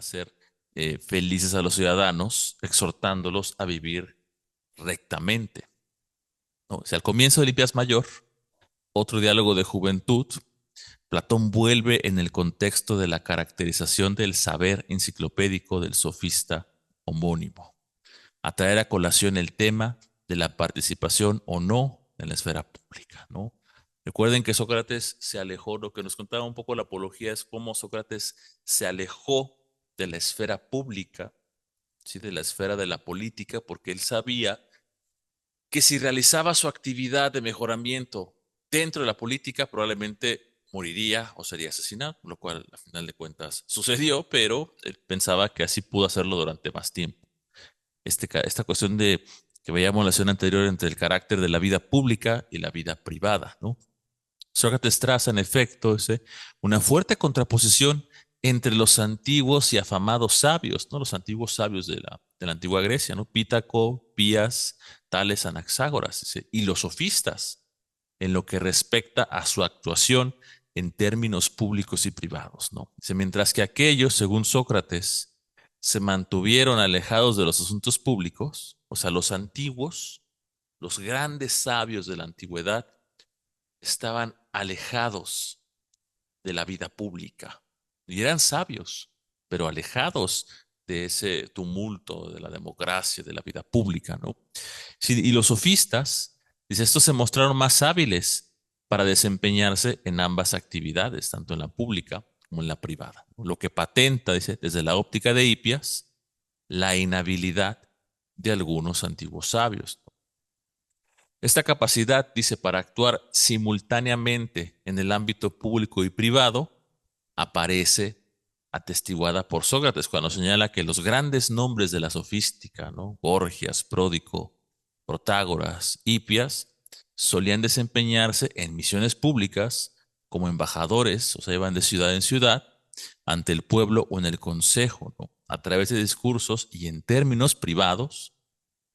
hacer felices a los ciudadanos, exhortándolos a vivir rectamente, ¿no? O sea, al comienzo de Hippias Mayor, otro diálogo de juventud, Platón vuelve en el contexto de la caracterización del saber enciclopédico del sofista homónimo, a traer a colación el tema de la participación o no en la esfera pública, ¿no? Recuerden que Sócrates se alejó, lo que nos contaba un poco la apología es cómo Sócrates se alejó de la esfera pública, ¿sí? De la esfera de la política, porque él sabía que si realizaba su actividad de mejoramiento dentro de la política, probablemente moriría o sería asesinado, lo cual a final de cuentas sucedió, pero él pensaba que así pudo hacerlo durante más tiempo. Esta cuestión de que veíamos la escena anterior entre el carácter de la vida pública y la vida privada, ¿no? Sócrates traza, en efecto, una fuerte contraposición entre los antiguos y afamados sabios, ¿no? Los antiguos sabios de la antigua Grecia, ¿no? Pítaco, Pías, Tales, Anaxágoras, y los sofistas, en lo que respecta a su actuación en términos públicos y privados, ¿no? Dice, mientras que aquellos, según Sócrates, se mantuvieron alejados de los asuntos públicos, o sea, los antiguos, los grandes sabios de la antigüedad, estaban alejados de la vida pública. Y eran sabios, pero alejados de ese tumulto de la democracia, de la vida pública, ¿no? Sí, y los sofistas, dice, estos se mostraron más hábiles para desempeñarse en ambas actividades, tanto en la pública como en la privada. Lo que patenta, dice, desde la óptica de Hipias, la inhabilidad de algunos antiguos sabios. Esta capacidad, dice, para actuar simultáneamente en el ámbito público y privado, aparece atestiguada por Sócrates cuando señala que los grandes nombres de la sofística, ¿no? Gorgias, Pródico, Protágoras, Hipias, solían desempeñarse en misiones públicas como embajadores, o sea, iban de ciudad en ciudad, ante el pueblo o en el consejo, ¿no? A través de discursos y en términos privados,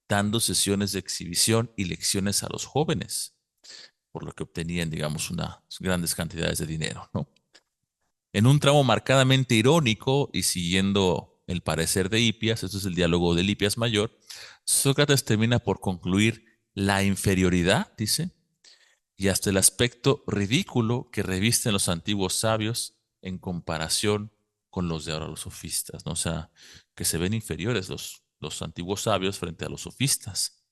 dando sesiones de exhibición y lecciones a los jóvenes, por lo que obtenían, digamos, unas grandes cantidades de dinero, ¿no? En un tramo marcadamente irónico y siguiendo el parecer de Hipias, esto es el diálogo de Hipias Mayor, Sócrates termina por concluir la inferioridad, dice, y hasta el aspecto ridículo que revisten los antiguos sabios en comparación con los de ahora los sofistas, ¿no? O sea, que se ven inferiores los antiguos sabios frente a los sofistas.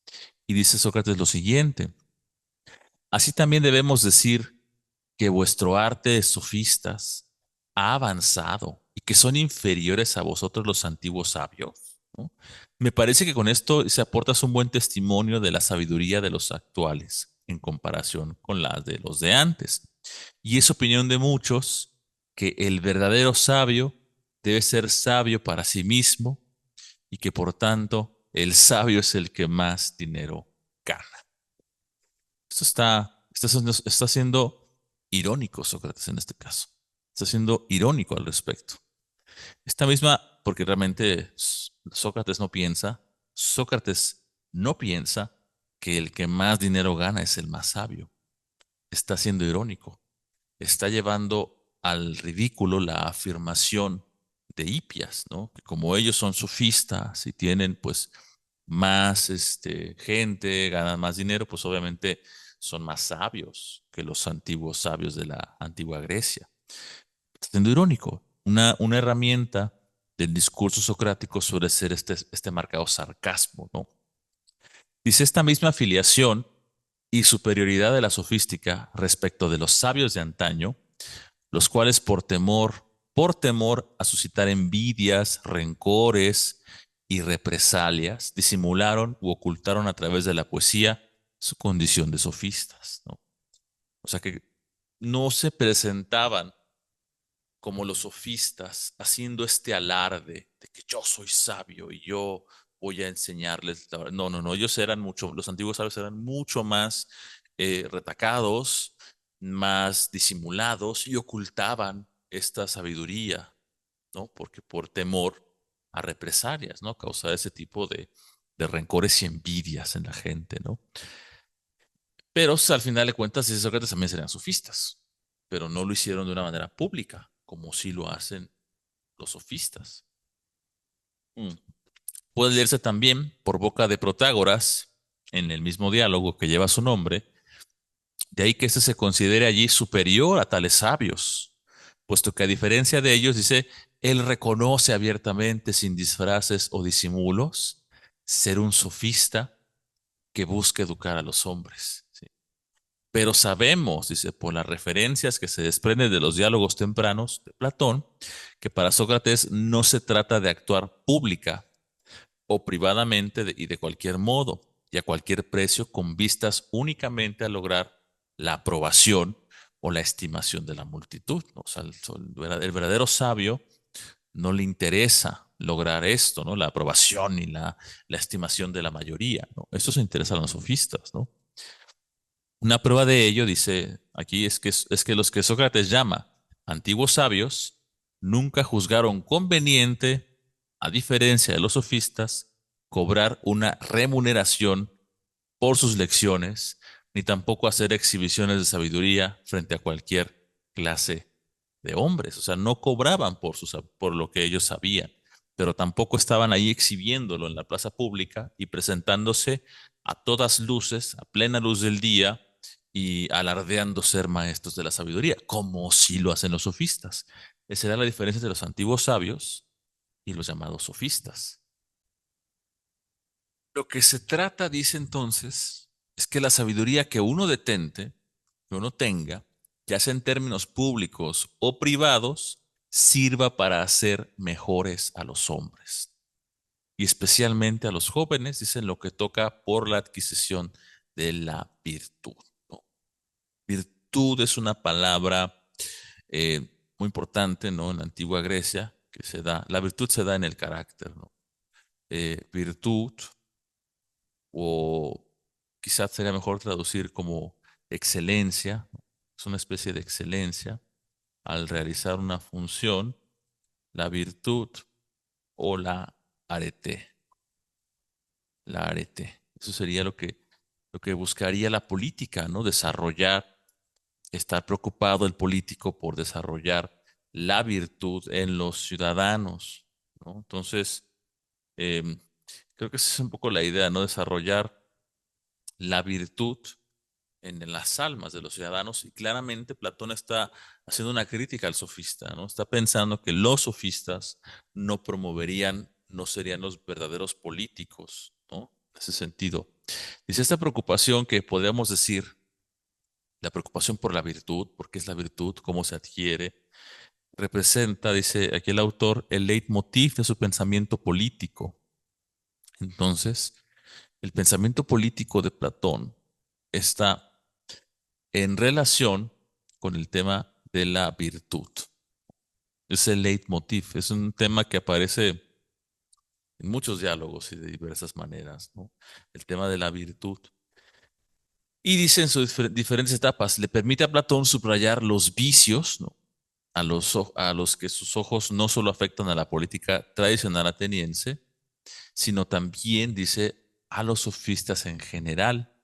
Y dice Sócrates lo siguiente, así también debemos decir que vuestro arte de sofistas ha avanzado y que son inferiores a vosotros los antiguos sabios, ¿no? Me parece que con esto se aportas un buen testimonio de la sabiduría de los actuales en comparación con la de los de antes. Y es opinión de muchos que el verdadero sabio debe ser sabio para sí mismo y que por tanto el sabio es el que más dinero gana. Está siendo irónico Sócrates en este caso. Está siendo irónico al respecto. Esta misma, porque realmente Sócrates no piensa que el que más dinero gana es el más sabio. Está siendo irónico. Está llevando al ridículo la afirmación de Hipias, ¿no? Que como ellos son sofistas y tienen pues más gente, ganan más dinero, pues obviamente son más sabios que los antiguos sabios de la antigua Grecia. Siendo irónico, una herramienta del discurso socrático suele ser este marcado sarcasmo, ¿no? Dice esta misma afiliación y superioridad de la sofística respecto de los sabios de antaño, los cuales por temor a suscitar envidias, rencores y represalias, disimularon u ocultaron a través de la poesía su condición de sofistas, ¿no? O sea que no se presentaban como los sofistas haciendo este alarde de que yo soy sabio y yo voy a enseñarles la verdad. No, no, no, los antiguos sabios eran mucho más retacados, más disimulados y ocultaban esta sabiduría, ¿no? Porque por temor a represalias, ¿no? Causar ese tipo de rencores y envidias en la gente, ¿no? Pero al final de cuentas, dice Sócrates, también serían sofistas, pero no lo hicieron de una manera pública, como sí lo hacen los sofistas. Mm. Puede leerse también por boca de Protágoras en el mismo diálogo que lleva su nombre, de ahí que éste se considere allí superior a tales sabios, puesto que a diferencia de ellos, dice, él reconoce abiertamente, sin disfraces o disimulos, ser un sofista que busca educar a los hombres. ¿Sí? Pero sabemos, dice, por las referencias que se desprenden de los diálogos tempranos de Platón, que para Sócrates no se trata de actuar pública o privadamente y de cualquier modo y a cualquier precio con vistas únicamente a lograr la aprobación o la estimación de la multitud, ¿no? O sea, el verdadero sabio no le interesa lograr esto, ¿no? La aprobación y la estimación de la mayoría, ¿no? Esto se interesa a los sofistas, ¿no? Una prueba de ello, dice aquí, es que los que Sócrates llama antiguos sabios nunca juzgaron conveniente, a diferencia de los sofistas, cobrar una remuneración por sus lecciones, ni tampoco hacer exhibiciones de sabiduría frente a cualquier clase de hombres. O sea, no cobraban por lo que ellos sabían, pero tampoco estaban ahí exhibiéndolo en la plaza pública y presentándose a todas luces, a plena luz del día y alardeando ser maestros de la sabiduría, como si lo hacen los sofistas. Esa era la diferencia entre los antiguos sabios y los llamados sofistas. Lo que se trata, dice entonces, es que la sabiduría que uno detente, que uno tenga, ya sea en términos públicos o privados, sirva para hacer mejores a los hombres y especialmente a los jóvenes, dicen lo que toca por la adquisición de la virtud, ¿no? Virtud es una palabra muy importante, ¿no? En la antigua Grecia, que se da, la virtud se da en el carácter, ¿no? Virtud o quizás sería mejor traducir como excelencia, ¿no? Es una especie de excelencia al realizar una función, la virtud o arete, la arete. Eso sería lo que buscaría la política, ¿no? Desarrollar, estar preocupado el político por desarrollar la virtud en los ciudadanos, ¿no? Entonces, em, creo que esa es un poco la idea, ¿no? Desarrollar la virtud en las almas de los ciudadanos y claramente Platón está haciendo una crítica al sofista, ¿no? Está pensando que los sofistas no promoverían, no serían los verdaderos políticos, ¿no? En ese sentido. Dice esta preocupación que podríamos decir, la preocupación por la virtud, porque es la virtud, cómo se adquiere, representa, dice aquí el autor, el leitmotiv de su pensamiento político. Entonces, el pensamiento político de Platón está en relación con el tema de la virtud. Es el leitmotiv, es un tema que aparece en muchos diálogos y de diversas maneras, ¿no? El tema de la virtud. Y dice en sus diferentes etapas, le permite a Platón subrayar los vicios, ¿no? A los que sus ojos no solo afectan a la política tradicional ateniense, sino también, dice, a los sofistas en general,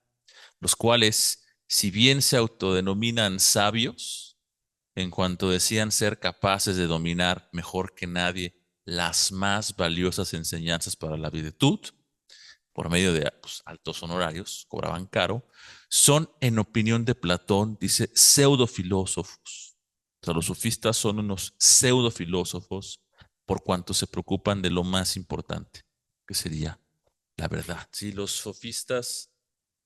los cuales, si bien se autodenominan sabios, en cuanto decían ser capaces de dominar mejor que nadie las más valiosas enseñanzas para la virtud, por medio de pues, altos honorarios, cobraban caro, son, en opinión de Platón, dice, pseudofilósofos. O sea, los sofistas son unos pseudofilósofos por cuanto se preocupan de lo más importante, que sería la verdad. Sí, los sofistas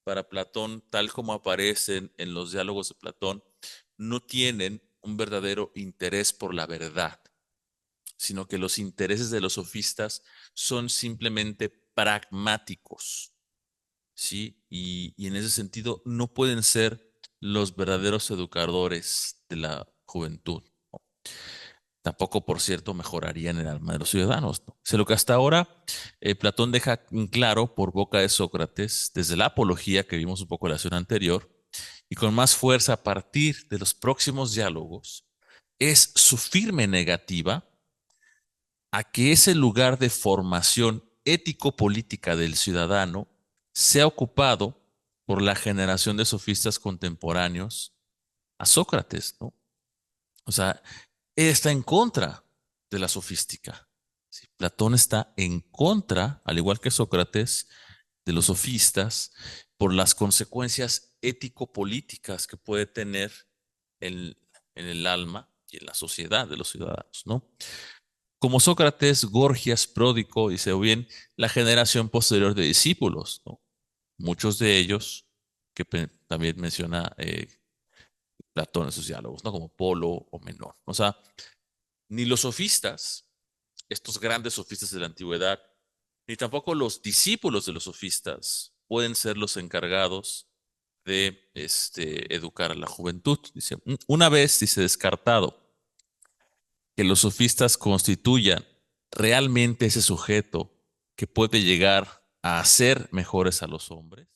para Platón, tal como aparecen en los diálogos de Platón, no tienen un verdadero interés por la verdad, sino que los intereses de los sofistas son simplemente pragmáticos, ¿sí? Y en ese sentido no pueden ser los verdaderos educadores de la juventud. Tampoco, por cierto, mejorarían el alma de los ciudadanos, ¿no? Lo que hasta ahora Platón deja en claro por boca de Sócrates, desde la apología que vimos un poco en la lección anterior, y con más fuerza a partir de los próximos diálogos, es su firme negativa a que ese lugar de formación ético-política del ciudadano sea ocupado por la generación de sofistas contemporáneos a Sócrates, ¿no? O sea, él está en contra de la sofística. Sí, Platón está en contra, al igual que Sócrates, de los sofistas por las consecuencias ético-políticas que puede tener en, en el alma y en la sociedad de los ciudadanos, ¿no? Como Sócrates, Gorgias, Pródico, dice, o bien la generación posterior de discípulos, ¿no? Muchos de ellos, que también menciona Platón en sus diálogos, ¿no? Como Polo o Menor. O sea, ni los sofistas, estos grandes sofistas de la antigüedad, ni tampoco los discípulos de los sofistas pueden ser los encargados de educar a la juventud. Dice, una vez, dice, descartado que los sofistas constituyan realmente ese sujeto que puede llegar a hacer mejores a los hombres,